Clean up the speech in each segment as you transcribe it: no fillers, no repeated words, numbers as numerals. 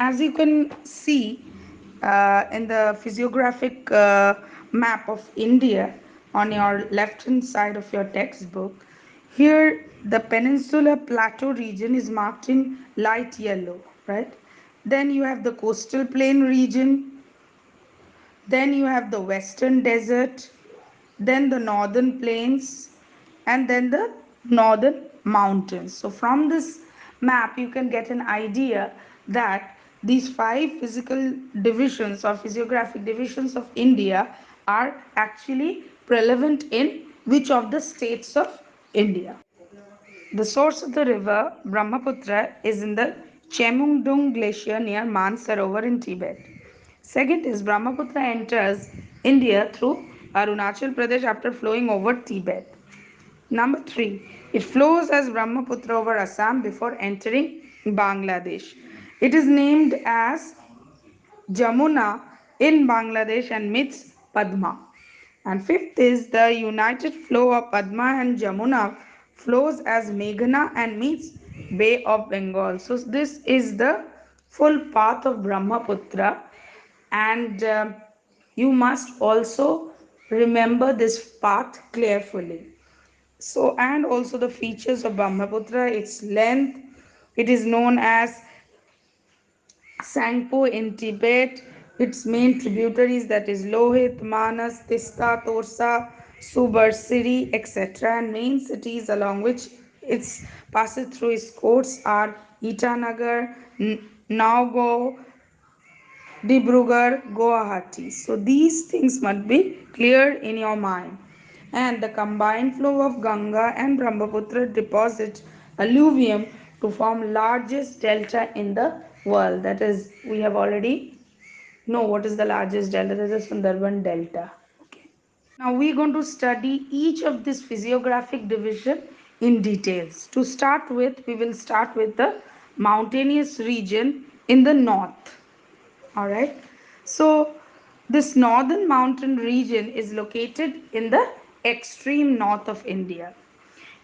As you can see in the physiographic map of India on your left hand side of your textbook, here the peninsular plateau region is marked in light yellow, right? Then you have the coastal plain region, then you have the western desert, then the northern plains, and then the northern mountains. So from this map you can get an idea that these five physical divisions or physiographic divisions of India are actually relevant in which of the states of India. The source of the river Brahmaputra is in the Chemungdung Glacier near Mansarovar in Tibet. Second is Brahmaputra enters India through Arunachal Pradesh after flowing over Tibet. Number 3, it flows as Brahmaputra over Assam before entering Bangladesh. It is named as Jamuna in Bangladesh and meets Padma. And fifth is the united flow of Padma and Jamuna flows as Meghna and meets Bay of Bengal. So this is the full path of Brahmaputra, and you must also remember this path carefully. So, and also the features of Brahmaputra, its length, it is known as Sangpo in Tibet, its main tributaries, that is Lohit, Manas, Tista, Torsa, Subarsiri, etc., and main cities along which its passes through its courts are Itanagar, Naogo, Dibrugarh, Guwahati. So these things must be clear in your mind. And the combined flow of Ganga and Brahmaputra deposit alluvium to form largest delta in the world. That is, we have already know what is the largest delta. That is the Sundarban Delta. Okay. Now we're going to study each of this physiographic division in details. To start with, we will start with the mountainous region in the north. All right. So this northern mountain region is located in the extreme north of India.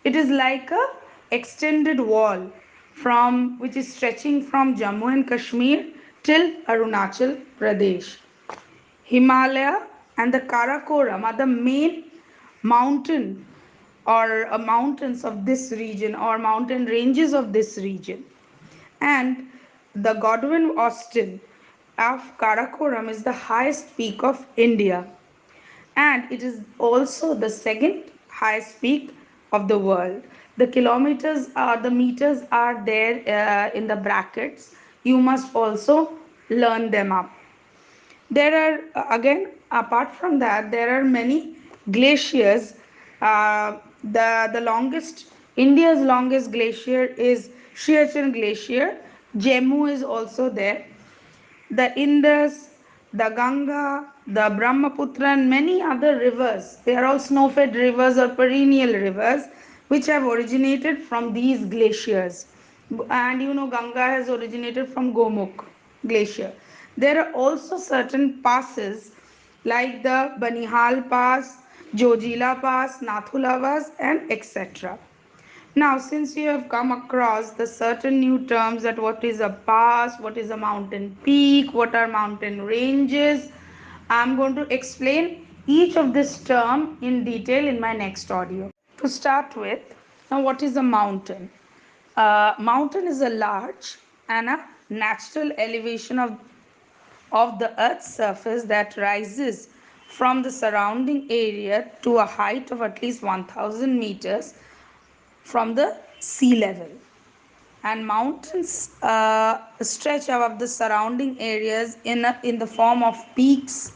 It is like a extended wall from which is stretching from Jammu and Kashmir till Arunachal Pradesh. Himalaya and the Karakoram are the main mountain or mountains of this region or mountain ranges of this region. And the Godwin Austen of Karakoram is the highest peak of India, and it is also the second highest peak of the world. The kilometers are the meters are there in the brackets. You must also learn them up. There are again, apart from that, there are many glaciers. The longest, India's longest glacier is Siachen Glacier. Jammu is also there. The Indus, the Ganga, the Brahmaputra, and many other rivers. They are all snow-fed rivers or perennial rivers which have originated from these glaciers. And you know, Ganga has originated from Gomukh Glacier. There are also certain passes like the Banihal Pass, Jojila Pass, Nathula Pass, and etc. Now, since you have come across the certain new terms, that what is a pass, what is a mountain peak, what are mountain ranges, I'm going to explain each of this term in detail in my next audio. To start with, now what is a mountain? Mountain is a large and a natural elevation of the earth's surface that rises from the surrounding area to a height of at least 1000 meters from the sea level. And mountains stretch above the surrounding areas in the form of peaks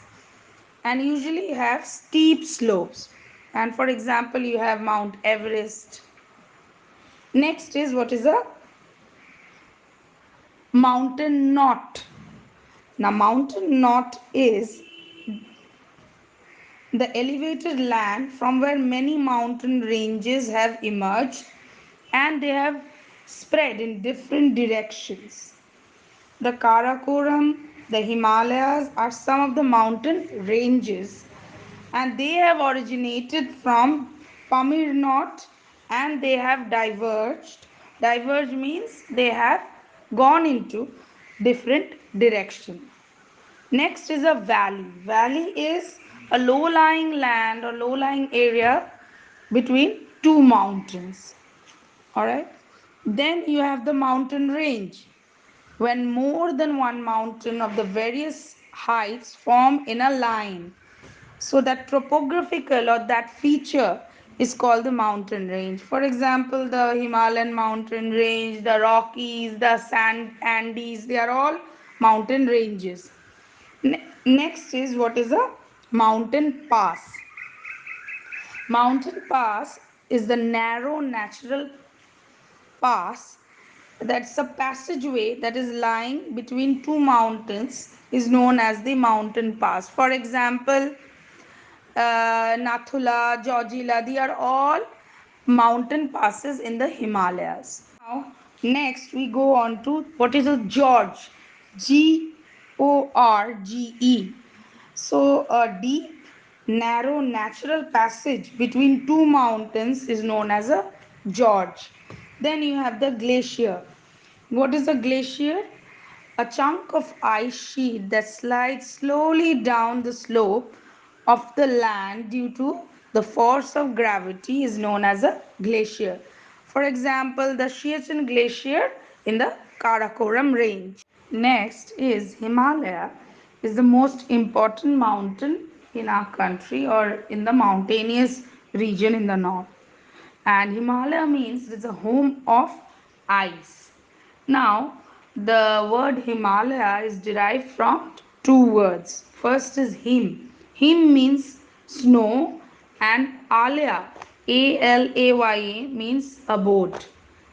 and usually have steep slopes. And for example, you have Mount Everest. Next is what is a mountain knot. Now, mountain knot is the elevated land from where many mountain ranges have emerged and they have spread in different directions. The Karakoram, the Himalayas are some of the mountain ranges, and they have originated from Pamir Knot and they have diverged. Diverge means they have gone into different direction. Next is a valley. Valley is a low-lying land or low-lying area between two mountains. Alright. Then you have the mountain range. When more than one mountain of the various heights form in a line. So that topographical or that feature is called the mountain range. For example, the Himalayan mountain range, the Rockies, the Sand Andes, they are all mountain ranges. Next is what is a mountain pass. Mountain pass is the narrow natural pass, that's a passageway that is lying between two mountains, is known as the mountain pass. For example, Nathula, Georgila, they are all mountain passes in the Himalayas. Now, next we go on to what is a gorge, Gorge. So, a deep, narrow, natural passage between two mountains is known as a gorge. Then you have the glacier. What is a glacier? A chunk of ice sheet that slides slowly down the slope of the land due to the force of gravity is known as a glacier. For example, the Siachen Glacier in the Karakoram range. Next is Himalaya is the most important mountain in our country or in the mountainous region in the north. And Himalaya means it's a home of ice. Now, the word Himalaya is derived from two words. First is Him. Him means snow, and Alaya, Alaya means abode.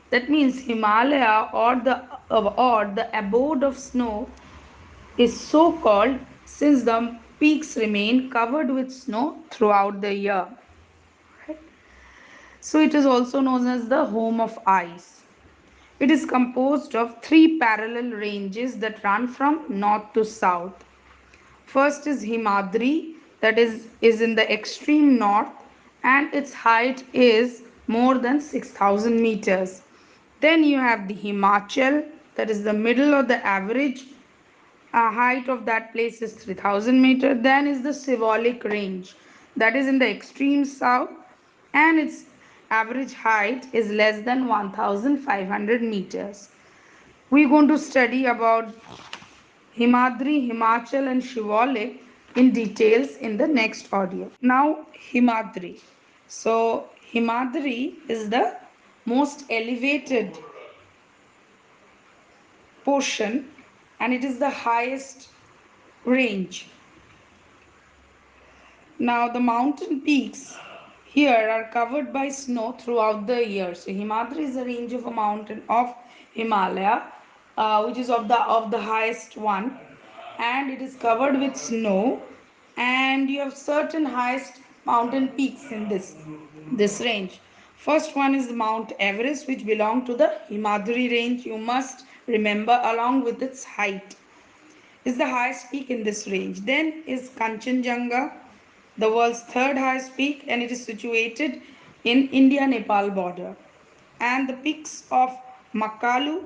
That means Himalaya or the abode of snow is so called since the peaks remain covered with snow throughout the year. So it is also known as the home of ice. It is composed of three parallel ranges that run from north to south. First is Himadri, that is in the extreme north, and its height is more than 6,000 meters. Then you have the Himachal, that is the middle or the average height of that place is 3,000 meter. Then is the Shivalik Range, that is in the extreme south, and its average height is less than 1,500 meters. We're going to study about Himadri, Himachal and Shivalik in details in the next audio. Now Himadri. So Himadri is the most elevated portion and it is the highest range. Now the mountain peaks here are covered by snow throughout the year. So Himadri is a range of a mountain of Himalaya, which is of the highest one, and it is covered with snow. And you have certain highest mountain peaks in this range. First one is Mount Everest, which belong to the Himadri range. You must remember along with its height is the highest peak in this range. Then is Kanchenjunga, the world's third highest peak, and it is situated in India-Nepal border. And the peaks of Makalu,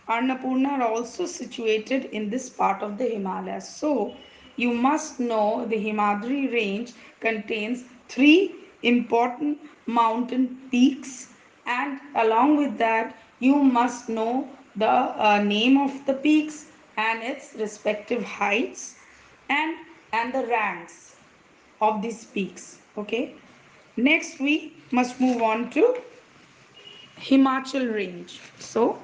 Annapurna are also situated in this part of the Himalayas. So, you must know the Himadri range contains three important mountain peaks, and along with that, you must know the name of the peaks and its respective heights and the ranks of these peaks. Okay. Next, we must move on to Himachal Range. So,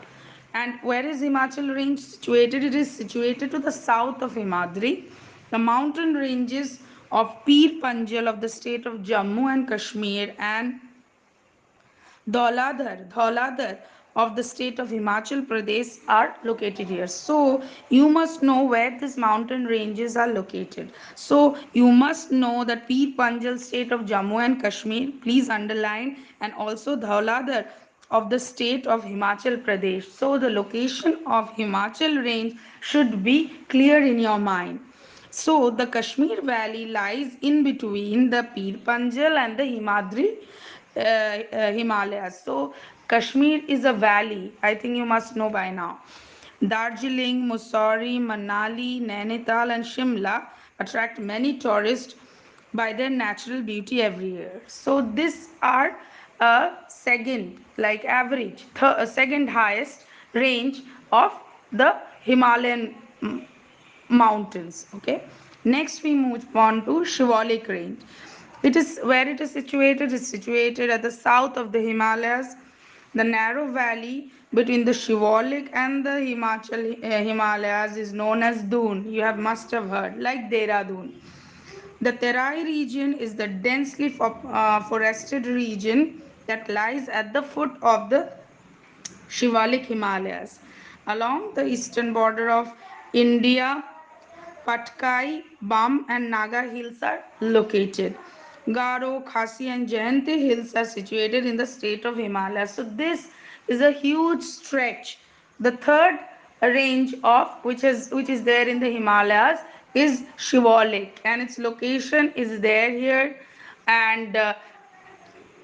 and where is Himachal Range situated? It is situated to the south of Himadri. The mountain ranges of Pir Panjal of the state of Jammu and Kashmir and Dhauladhar of the state of Himachal Pradesh are located here. So you must know where these mountain ranges are located. So you must know that Pir Panjal state of Jammu and Kashmir, please underline, and also Dhauladhar of the state of Himachal Pradesh. So the location of Himachal range should be clear in your mind. So the Kashmir Valley lies in between the Pir Panjal and the Himadri Himalayas. So Kashmir is a valley. I think you must know by now. Darjeeling, Mussoorie, Manali, Nainital, and Shimla attract many tourists by their natural beauty every year. So these are a second, like average, a second highest range of the Himalayan mountains. Okay. Next we move on to Shivalik Range. It is where it is situated. It's situated at the south of the Himalayas. The narrow valley between the Shivalik and the Himalayas is known as Doon. You have must have heard, like Dehradun. The Terai region is the densely forested region that lies at the foot of the Shivalik Himalayas. Along the eastern border of India, Patkai, Bam, and Naga hills are located. Garo, Khasi, and Jayanti hills are situated in the state of Himalaya. So this is a huge stretch. The third range of which is there in the Himalayas is Shivalik, and its location is there here. And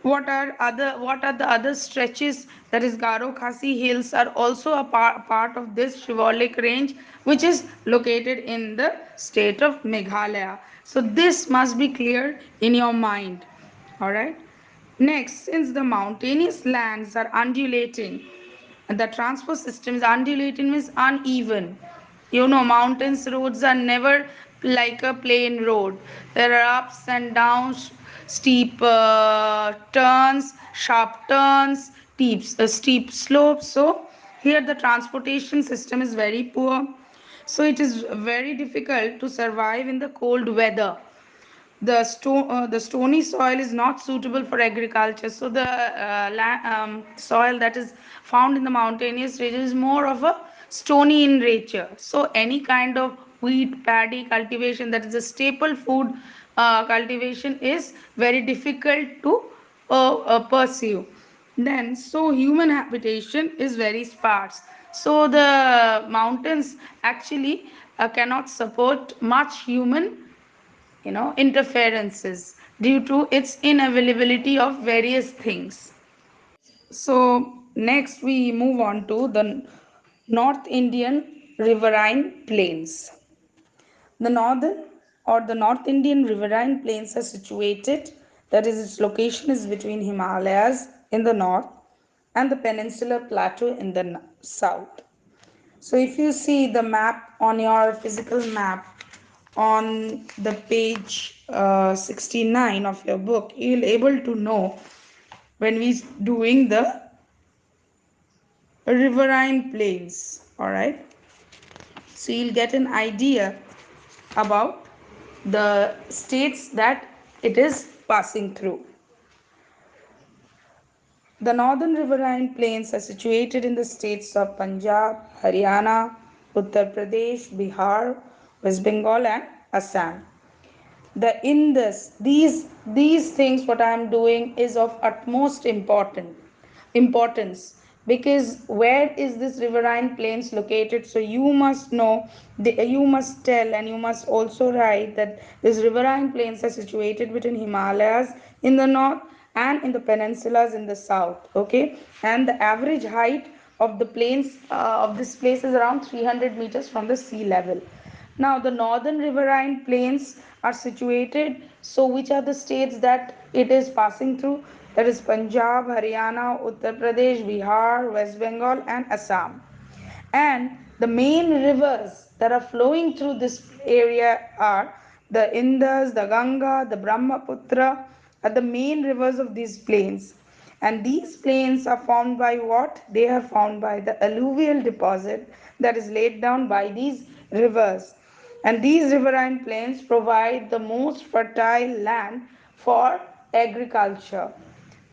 what are the other stretches, that is Garo Khasi hills are also a part of this Shivalik range, which is located in the state of Meghalaya. So this must be clear in your mind. All right. Next, since the mountainous lands are undulating, the transport system is undulating means uneven. Mountains roads are never like a plain road. There are ups and downs, steep turns, sharp turns, steep slopes. So here the transportation system is very poor. So it is very difficult to survive in the cold weather. The stony soil is not suitable for agriculture. So the soil that is found in the mountainous region is more of a stony in nature. So any kind of wheat, paddy cultivation, that is a staple food cultivation, is very difficult to pursue. Then, so human habitation is very sparse. So the mountains actually cannot support much human interferences due to its inavailability of various things. So next we move on to the North Indian riverine plains. The northern or the North Indian riverine plains are situated, that is, its location is between Himalayas in the north and the peninsular plateau in the south. So if you see the map on your physical map on the page 69 of your book, you'll able to know when we doing the riverine plains. All right. So you'll get an idea about the states that it is passing through. The northern riverine plains are situated in the states of Punjab, Haryana, Uttar Pradesh, Bihar, West Bengal, and Assam. These things what I am doing is of utmost importance, because where is this riverine plains located? So you must know, you must tell, and you must also write that these riverine plains are situated between Himalayas in the north and in the peninsulas in the south. Okay. And the average height of the plains of this place is around 300 meters from the sea level. Now, the northern riverine plains are situated. So, which are the states that it is passing through? That is Punjab, Haryana, Uttar Pradesh, Bihar, West Bengal, and Assam. And the main rivers that are flowing through this area are the Indus, the Ganga, the Brahmaputra, are the main rivers of these plains. And these plains are formed by what? They are formed by the alluvial deposit that is laid down by these rivers. And these riverine plains provide the most fertile land for agriculture.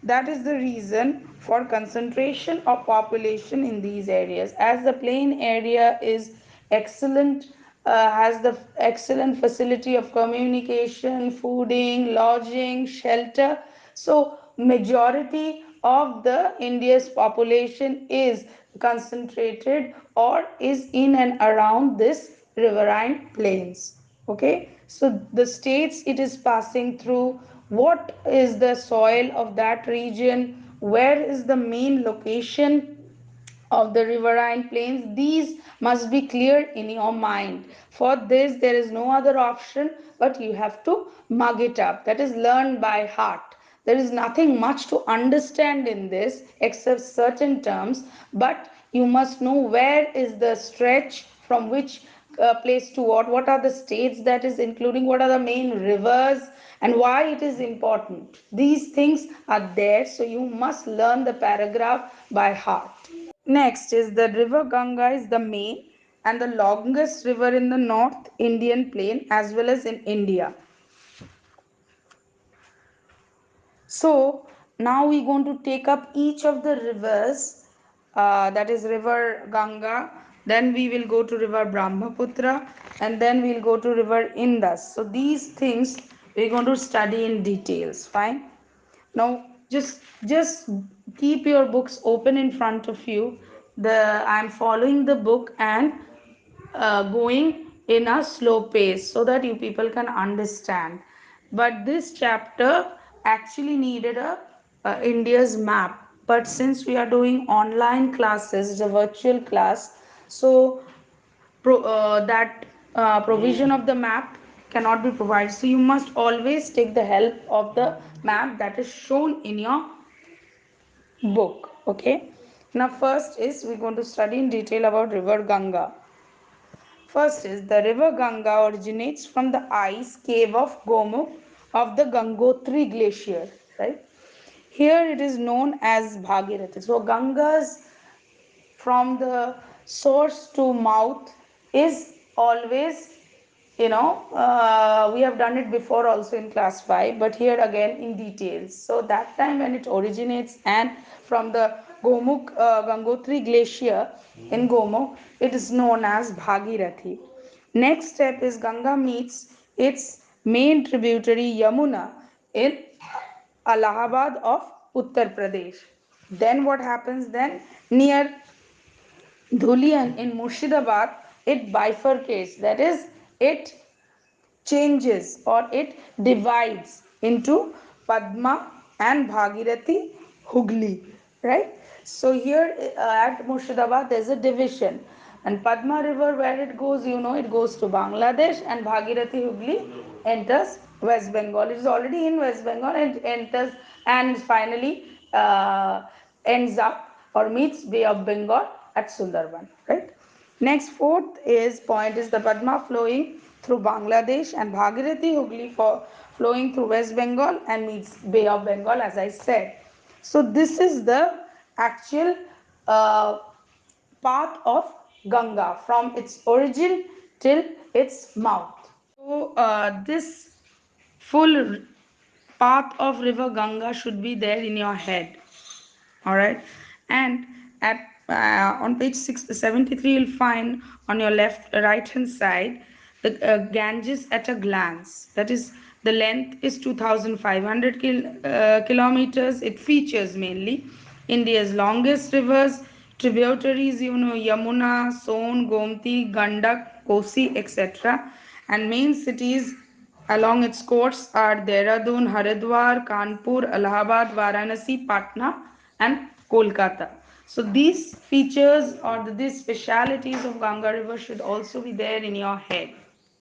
That is the reason for concentration of population in these areas. As the plain area is excellent, has the excellent facility of communication, fooding, lodging, shelter. So majority of the India's population is concentrated or is in and around this riverine plains. Okay. So the states it is passing through, what is the soil of that region, where is the main location, of the riverine plains. These must be clear in your mind. For this, there is no other option but you have to mug it up. That is learned by heart. There is nothing much to understand in this except certain terms, but you must know where is the stretch from which place to what are the states that is including, what are the main rivers, and why it is important. These things are there, so you must learn the paragraph by heart. Next is the river Ganga is the main and the longest river in the North Indian plain as well as in India. So now we're going to take up each of the rivers, that is river Ganga, then we will go to river Brahmaputra, and then we'll go to river Indus. So these things we're going to study in details. Fine. Now just keep your books open in front of you. I'm following the book and going in a slow pace so that you people can understand. But this chapter actually needed a India's map. But since we are doing online classes, the virtual class, so that provision of the map cannot be provided. So you must always take the help of the map that is shown in your book. Okay. Now first is we're going to study in detail about river Ganga. First is the river Ganga originates from the ice cave of Gomukh of the Gangotri Glacier, right? Here it is known as Bhagirathi. So Ganga's from the source to mouth is always, we have done it before also in class 5, but here again in details. So that time when it originates and from the Gomukh Gangotri Glacier in Gomukh, it is known as Bhagirathi. Next step is Ganga meets its main tributary Yamuna in Allahabad of Uttar Pradesh. Then what happens then? Near Dhulian in Murshidabad, it bifurcates, that is, it changes or it divides into Padma and Bhagirathi Hugli, right? So here at Murshidabad there's a division, and Padma river where it goes, it goes to Bangladesh, and Bhagirathi Hugli enters West Bengal. It is already in West Bengal and enters and finally ends up or meets Bay of Bengal at Sundarban, right? Next, fourth is point is the Padma flowing through Bangladesh and Bhagirathi Hooghly for flowing through West Bengal and meets Bay of Bengal, as I said. So this is the actual uh, path of Ganga from its origin till its mouth. So this full path of river Ganga should be there in your head. All right. And at on page 673 you'll find on your left right hand side the Ganges at a glance. That is, the length is 2500 kilometers. It features mainly India's longest rivers, tributaries, Yamuna, Son, Gomti, Gandak, Kosi, etc., and main cities along its course are Dehradun, Haridwar, Kanpur, Allahabad, Varanasi, Patna, and Kolkata. So these features or these specialities of Ganga river should also be there in your head.